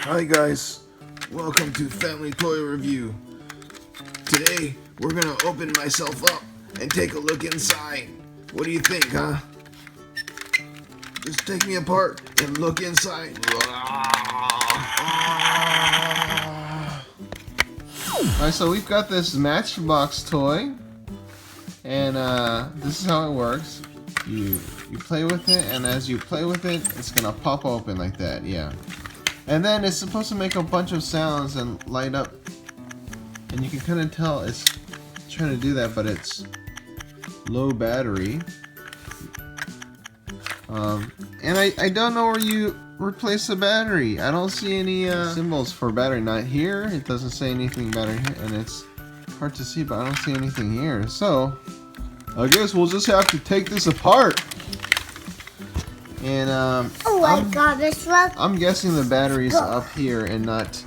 Hi guys, welcome to Family Toy Review. Today we're gonna open myself up and take a look inside. What do you think, huh? Just take me apart and look inside. Alright, so we've got this Matchbox toy, and this is how it works. You play with it, and as you play with it, it's gonna pop open like that, yeah. And then it's supposed to make a bunch of sounds and light up, and you can kind of tell it's trying to do that, but it's low battery. And I don't know where you replace the battery. I don't see any symbols for battery. Not here. It doesn't say anything battery here, and it's hard to see, but I don't see anything here. So I guess we'll just have to take this apart. And oh my god, it's rough. I'm guessing the battery's up here and not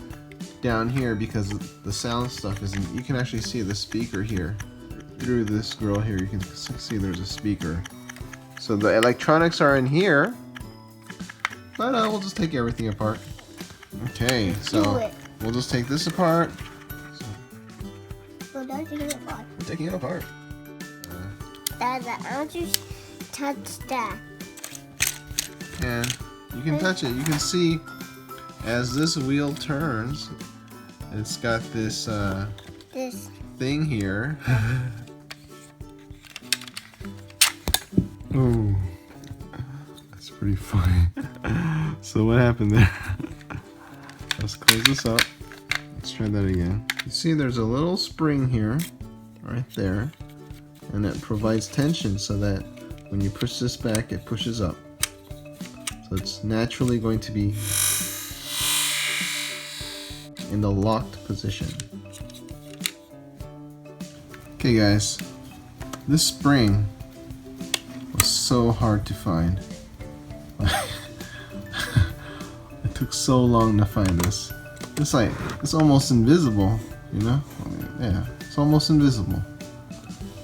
down here because the sound stuff isn't. You can actually see the speaker here through this grill here. You can see there's a speaker. So the electronics are in here, but we'll just take everything apart. Okay, so we'll just take this apart. We're taking it apart. We're taking it apart. Dad, I want you to touch that. And you can touch it. You can see as this wheel turns, it's got this This. thing here. Ooh, that's pretty funny. So what happened there? Let's close this up. Let's try that again. You see there's a little spring here, right there, and it provides tension so that when you push this back, it pushes up. So it's naturally going to be in the locked position. Okay guys, this spring was so hard to find. It took so long to find this. It's almost invisible, you know? Yeah, it's almost invisible.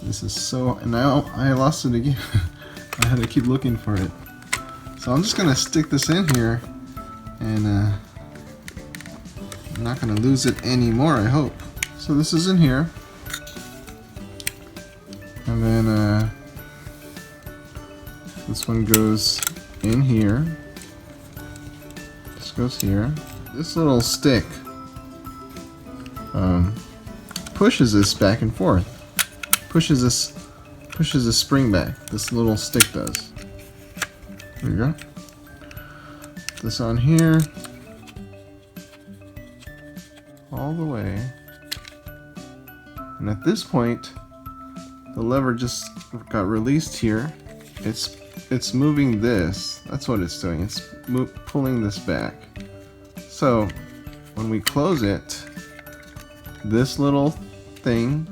This is so, and I lost it again. I had to keep looking for it. So I'm just gonna stick this in here, and I'm not gonna lose it anymore, I hope. So this is in here, and then this one goes in here. This goes here. This little stick pushes this back and forth. Pushes the spring back. This little stick does. There you go. This on here. All the way. And at this point, the lever just got released here. It's moving this. That's what it's doing. It's pulling this back. So when we close it, this little thing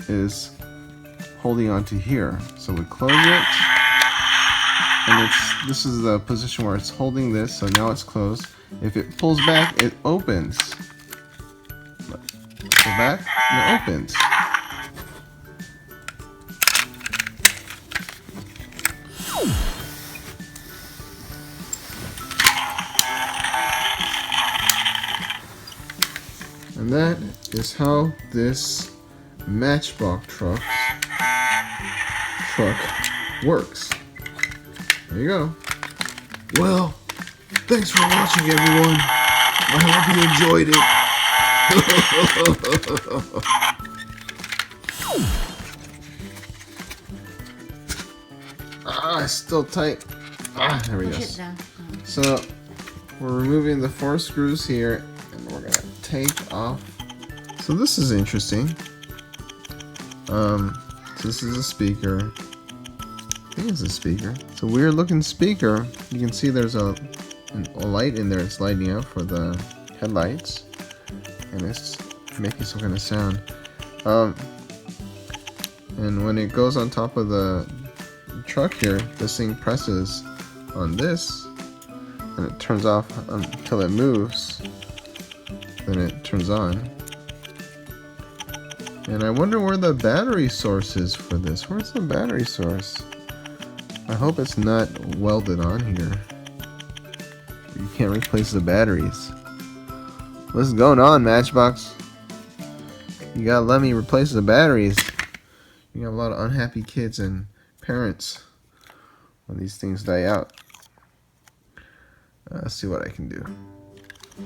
is holding onto here. So we close it, and this is the position where it's holding this. So now it's closed. If it pulls back, it opens. Pull back, and it opens. And that is how this Matchbox truck works. There you go. Well, thanks for watching everyone. I hope you enjoyed it. It's still tight. There we go. So we're removing the 4 screws here, and we're gonna take off. So this is interesting. So this is a speaker. I think it's a speaker. It's a weird looking speaker. You can see there's a light in there. It's lighting up for the headlights, and it's making some kind of sound. And when it goes on top of the truck here, this thing presses on this, and it turns off until it moves. Then it turns on. And I wonder where the battery source is for this. Where's the battery source? I hope it's not welded on here. You can't replace the batteries. What's going on, Matchbox? You gotta let me replace the batteries. You have a lot of unhappy kids and parents when these things die out. Let's see what I can do.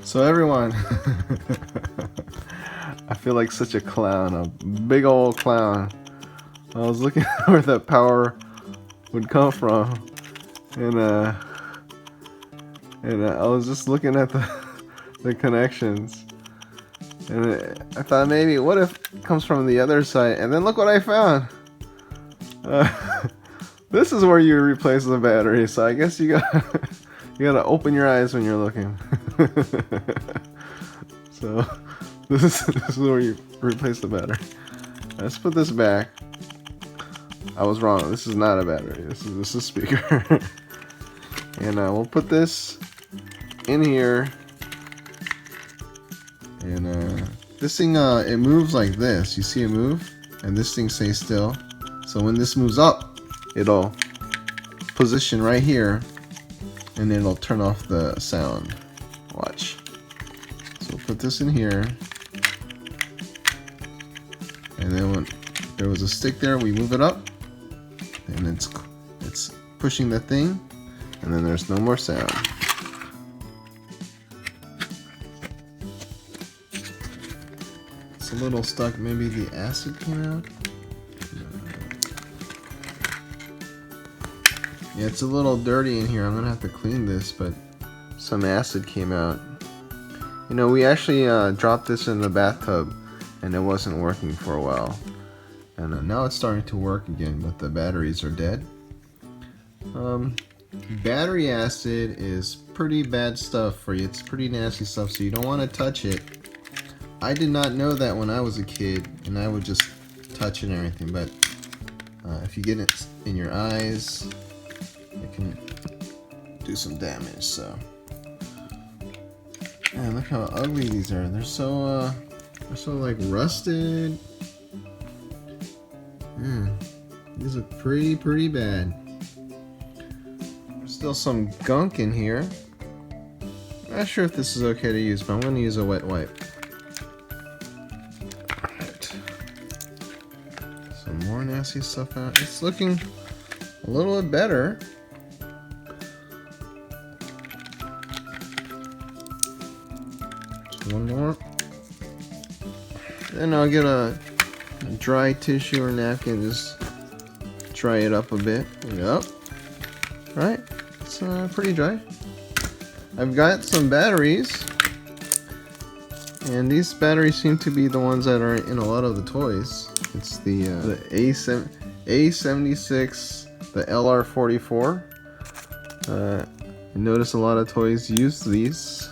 So everyone, I feel like such a clown, a big old clown. I was looking where that power would come from, and I was just looking at the connections, and I thought maybe what if it comes from the other side, and then look what I found. This is where you replace the battery, so I guess you gotta open your eyes when you're looking. So this is where you replace the battery. Let's put this back. I was wrong. This is not a battery. This is a speaker. And we'll put this in here. And this thing it moves like this. You see it move, and this thing stays still. So when this moves up, it'll position right here, and it'll turn off the sound. Watch. So we'll put this in here, and then when there was a stick there, we move it up, and it's pushing the thing, and then there's no more sound. It's a little stuck. Maybe the acid came out. Yeah, it's a little dirty in here. I'm gonna have to clean this, but some acid came out. You know, we actually dropped this in the bathtub, and it wasn't working for a while. And now it's starting to work again, but the batteries are dead. Battery acid is pretty bad stuff for you. It's pretty nasty stuff, so you don't want to touch it. I did not know that when I was a kid, and I would just touch it and everything, but if you get it in your eyes, it can do some damage. So, man, look how ugly these are. They're so like rusted. These look pretty bad. There's still some gunk in here. I'm not sure if this is okay to use, but I'm gonna use a wet wipe. Alright. Some more nasty stuff out. It's looking a little bit better. Just one more. Then I'll get a dry tissue or napkin, just dry it up a bit. Yep. Right? It's pretty dry. I've got some batteries, and these batteries seem to be the ones that are in a lot of the toys. It's the A76, the LR44. I notice a lot of toys use this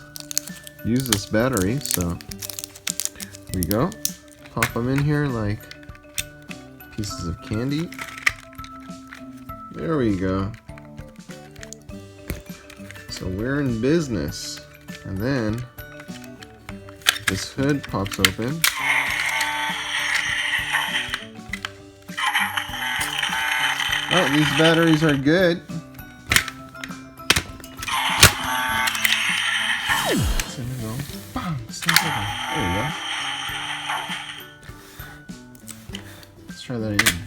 battery, so here we go. Pop them in here like pieces of candy. There we go. So we're in business. And then this hood pops open. Oh, these batteries are good. So we go. Bang! There we go. Let's try that again.